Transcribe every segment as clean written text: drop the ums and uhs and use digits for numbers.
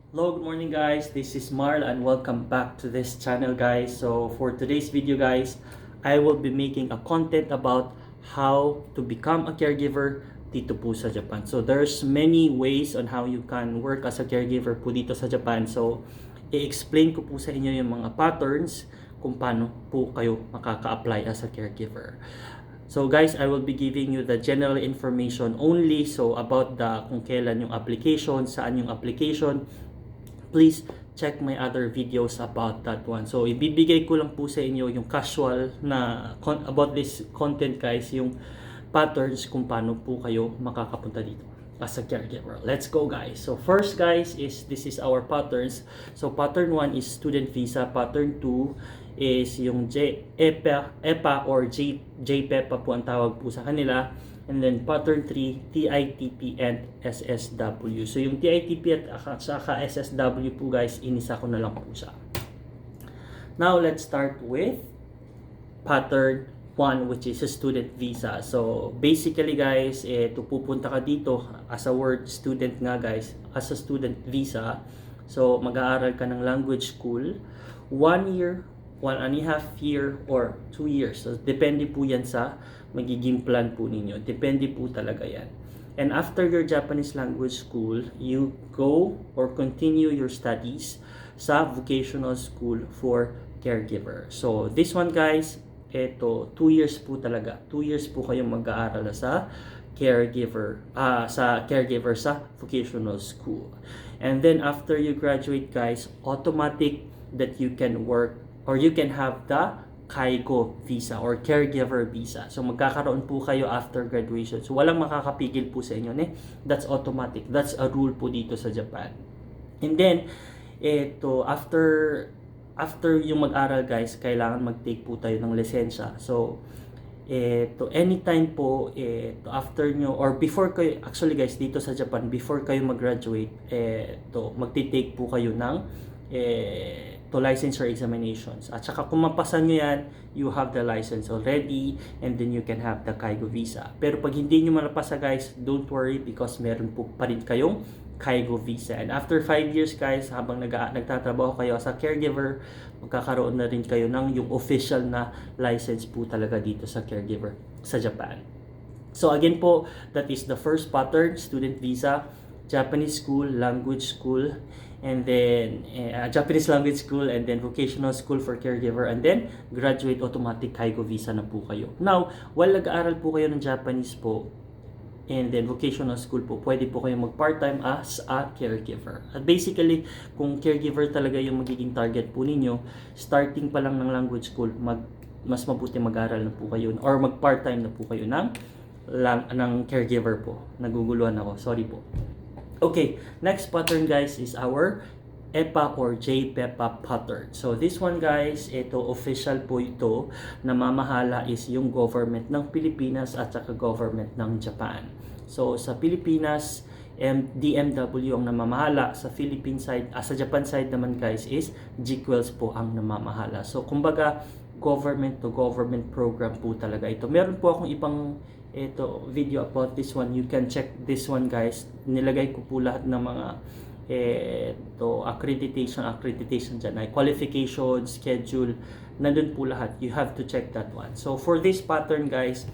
Hello, good morning guys. This is Marl and welcome back to this channel guys. So for today's video guys, I will be making a content about how to become a caregiver dito po sa Japan. So there's many ways on how you can work as a caregiver po dito sa Japan. So i-explain ko po sa inyo yung mga patterns kung paano po kayo makaka-apply as a caregiver. So guys, I will be giving you the general information only. So about the kung kailan yung application, saan yung application, please check my other videos about that one. So ibibigay ko lang po sa inyo yung casual na about this content guys, yung patterns kung paano po kayo makakapunta dito as a caregiver. Let's go guys. So first guys is this is our patterns. So pattern 1 is student visa, pattern 2 is yung EPA or JPEPA po ang tawag po sa kanila. And then pattern 3, TITP and SSW. So yung TITP at saka SSW po guys, inisa ko na lang po siya. Now let's start with pattern 1 which is a student visa. So basically guys, pupunta ka dito as a word student nga guys, as a student visa. So mag-aaral ka ng language school, 1 year, 1.5 year or 2 years. So depende po yan sa magiging plan po ninyo. Depende po talaga yan. And after your Japanese language school, you go or continue your studies sa vocational school for caregiver. So this one guys, 2 years po talaga. 2 years po kayong mag-aaral sa caregiver sa vocational school. And then after you graduate guys, automatic that you can work or you can have the Kaigo visa or caregiver visa. So magkakaroon po kayo after graduation. So walang makakapigil po sa inyo. That's automatic. That's a rule po dito sa Japan. And then, after yung mag-aral guys, kailangan mag-take po tayo ng lisensya. So, anytime po, after nyo, or before kayo, actually guys, dito sa Japan, before kayo mag-graduate, magti-take po kayo ng to licensure examinations. At saka kung mapasan nyo yan, you have the license already and then you can have the Kaigo visa. Pero pag hindi nyo malapasa guys, don't worry because meron po pa rin kayong Kaigo visa. And after 5 years guys, habang nagtatrabaho kayo as a caregiver, magkakaroon na rin kayo ng yung official na license po talaga dito sa caregiver sa Japan. So again po, that is the first pattern, student visa, Japanese school, language school, and then Japanese language school, and then vocational school for caregiver, and then graduate automatic Kaigo visa na po kayo. Now, while nag-aaral po kayo ng Japanese po, and then vocational school po, pwede po kayo mag-part-time as a caregiver. At basically, kung caregiver talaga yung magiging target po ninyo, starting pa lang ng language school, mas mabuti mag-aaral na po kayo or mag-part-time na po kayo ng caregiver po. Naguguluhan ako, sorry po. Okay, next pattern guys is our EPA or JPEPA pattern. So this one guys, official po ito, namamahala is yung government ng Pilipinas at saka government ng Japan. So sa Pilipinas, DMW ang namamahala. Sa Philippine side, sa Japan side naman guys is GQuels po ang namamahala. So kumbaga, government to government program po talaga ito. Meron po akong ibang video about this one. You can check this one guys. Nilagay ko po lahat ng mga accreditation dyan ay qualification, schedule, nandun po lahat. You have to check that one. So for this pattern guys,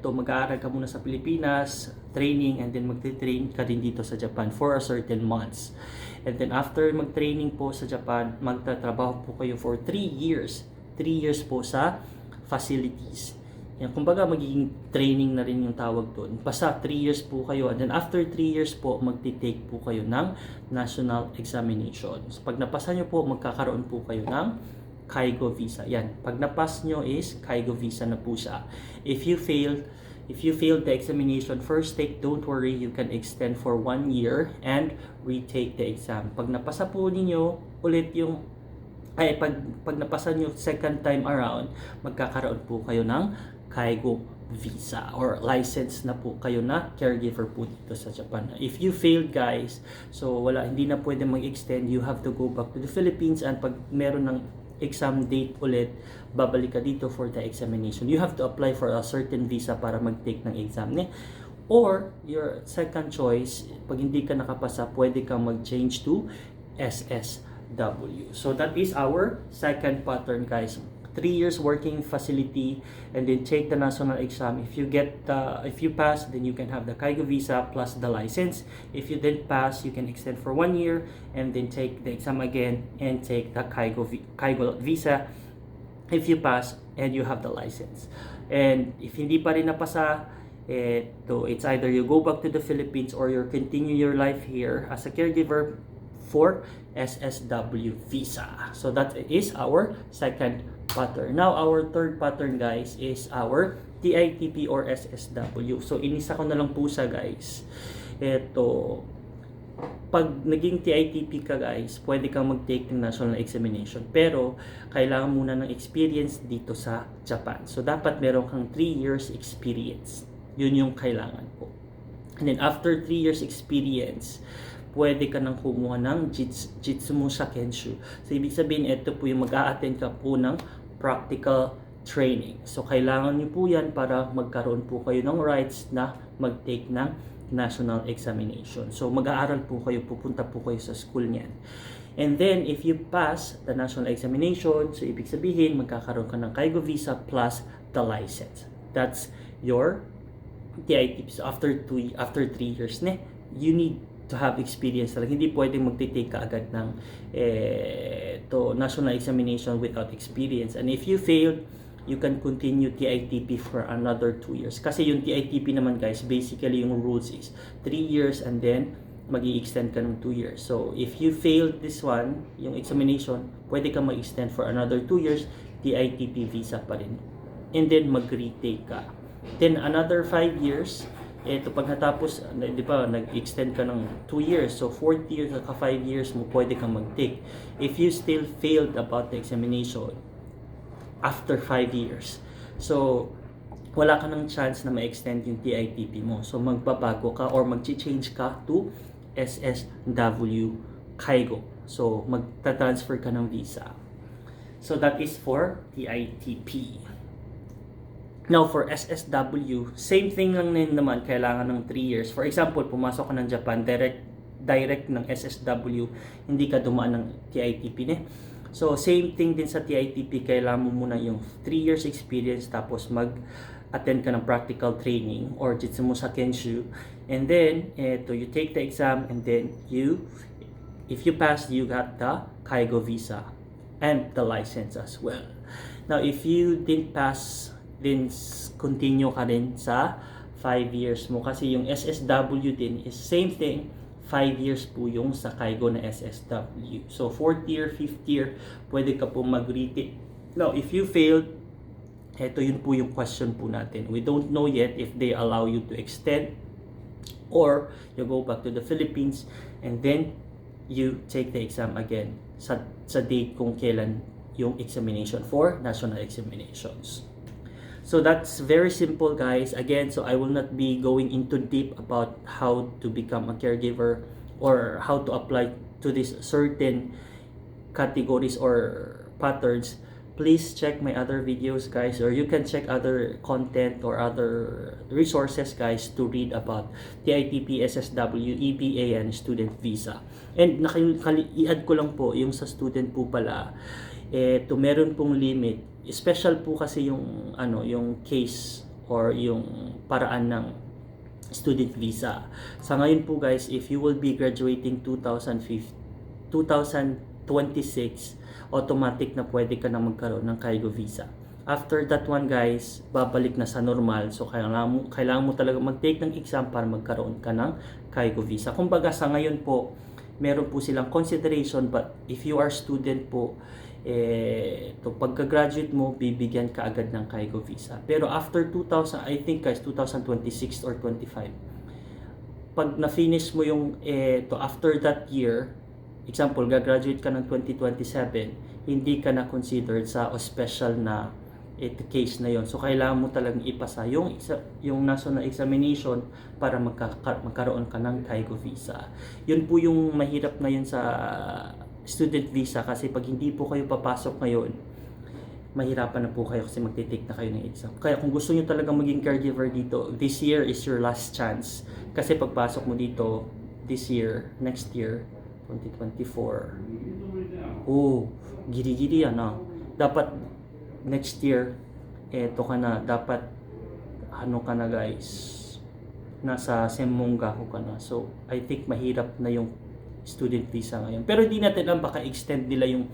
mag-aaral ka muna sa Pilipinas, training, and then magte-train ka din dito sa Japan for a certain months. And then after mag-training po sa Japan, magtatrabaho po kayo for 3 years. 3 years po sa facilities. Yan, kumbaga magiging training na rin yung tawag doon. Basta 3 years po kayo, and then after 3 years po, magti-take po kayo ng national examinations. Pag napasa nyo po, magkakaroon po kayo ng Kaigo visa. Yan, pag napas nyo is Kaigo visa na po siya. If you failed the examination first take, don't worry, you can extend for 1 year and retake the exam. Pag napasa po ninyo ulit yung pag napasa nyo second time around, magkakaroon po kayo ng Kaigo visa or license na po kayo na caregiver po dito sa Japan. If you failed guys, so hindi na pwede mag-extend, you have to go back to the Philippines, and pag meron ng exam date ulit, babalik ka dito for the examination. You have to apply for a certain visa para mag-take ng exam. Or your second choice, pag hindi ka nakapasa, pwede kang mag-change to SSW. So that is our second pattern, guys. 3 years working facility, and then take the national exam. If you pass, then you can have the Kaigo visa plus the license. If you didn't pass, you can extend for 1 year and then take the exam again and take the Kaigo visa if you pass and you have the license. And if hindi pa rin napasa, it's either you go back to the Philippines or you continue your life here as a caregiver for SSW visa. So that is our second pattern. Now, our third pattern, guys, is our TITP or SSW. So, inisa ko na lang po sa guys. Pag naging TITP ka, guys, pwede kang mag-take ng national examination. Pero, kailangan muna ng experience dito sa Japan. So, dapat meron kang 3 years experience. Yun yung kailangan po. And then, after 3 years experience, pwede ka nang kumuha ng Jitsumusha Kenshu. So, ibig sabihin, ito po yung mag-a-attend ka po ng practical training. So, kailangan nyo po yan para magkaroon po kayo ng rights na mag-take ng national examination. So, mag-aaral po kayo, pupunta po kayo sa school niyan. And then, if you pass the national examination, so ibig sabihin, magkakaroon ka ng Kaigo visa plus the license. That's your TITP. So, after 3 years, you need to have experience talaga. Hindi pwedeng magtitake ka agad ng national examination without experience. And if you failed, you can continue TITP for another 2 years. Kasi yung TITP naman, guys, basically yung rules is 3 years and then mag-i-extend ka ng 2 years. So, if you failed this one, yung examination, pwede ka mag-extend for another 2 years, TITP visa pa rin. And then, mag-retake ka. Then, another 5 years, pag natapos, di ba, nag-extend ka ng 2 years. So, 4th year, ka 5 years mo, pwede kang mag-take. If you still failed about the examination, after 5 years, so, wala ka ng chance na ma-extend yung TITP mo. So, magbabago ka or mag-change ka to SSW Kaigo. So, magta-transfer ka ng visa. So, that is for TITP. Now, for SSW, same thing lang din naman, kailangan ng 3 years. For example, pumasok ka ng Japan, direct ng SSW, hindi ka dumaan ng TITP. So, same thing din sa TITP, kailangan mo muna yung 3 years experience, tapos mag-attend ka ng practical training or Jitsumusha Kenshu. And then, you take the exam, and then if you pass, you got the Kaigo visa and the license as well. Now, if you didn't pass, then continue ka rin sa 5 years mo. Kasi yung SSW din is same thing, 5 years po yung sa Kaigo na SSW. So, 4th year, 5th year, pwede ka po mag-retake. Now, if you failed, eto yun po yung question po natin. We don't know yet if they allow you to extend or you go back to the Philippines and then you take the exam again sa date kung kailan yung examination for national examinations. So that's very simple, guys. Again, so I will not be going into deep about how to become a caregiver or how to apply to these certain categories or patterns. Please check my other videos, guys, or you can check other content or other resources, guys, to read about TITP, SSW, EBA, and student visa. And i-add ko lang po yung sa student po pala, meron pong limit. Special po kasi yung yung case or yung paraan ng student visa. Sa ngayon po, guys, if you will be graduating 2026, automatic na pwede ka na magkaroon ng Kaigo visa. After that one, guys, babalik na sa normal. So, kailangan mo talaga mag-take ng exam para magkaroon ka ng Kaigo visa. Kumbaga, sa ngayon po, meron po silang consideration, but if you are student po, pagka-graduate mo, bibigyan ka agad ng Kaigo visa. Pero after 2000, I think, guys, 2026 or 25, pag na-finish mo yung, after that year, example, gagraduate ka ng 2027, hindi ka na considered sa special na case na yon. So, kailangan mo talagang ipasa yung national examination para magkaroon ka ng Kaigo visa. Yun po yung mahirap ngayon sa student visa, kasi pag hindi po kayo papasok ngayon, mahirapan na po kayo kasi magtitake na kayo ng exam. Kaya kung gusto nyo talaga maging caregiver dito, this year is your last chance. Kasi pagpasok mo dito, this year, next year, 2024, giri-giri yan ah. Dapat next year, eto ka na, dapat ano ka na guys, nasa Semonggaho ka na. So, I think mahirap na yung student visa ngayon. Pero di natin alam, baka extend nila yung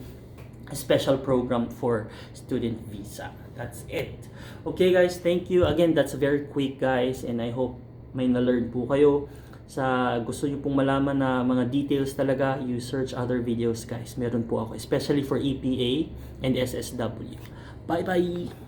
special program for student visa. That's it. Okay guys, thank you. Again, that's very quick guys, and I hope may na-learn po kayo. Sa gusto nyo pong malaman na mga details talaga, you search other videos guys. Meron po ako, especially for EPA and SSW. Bye-bye!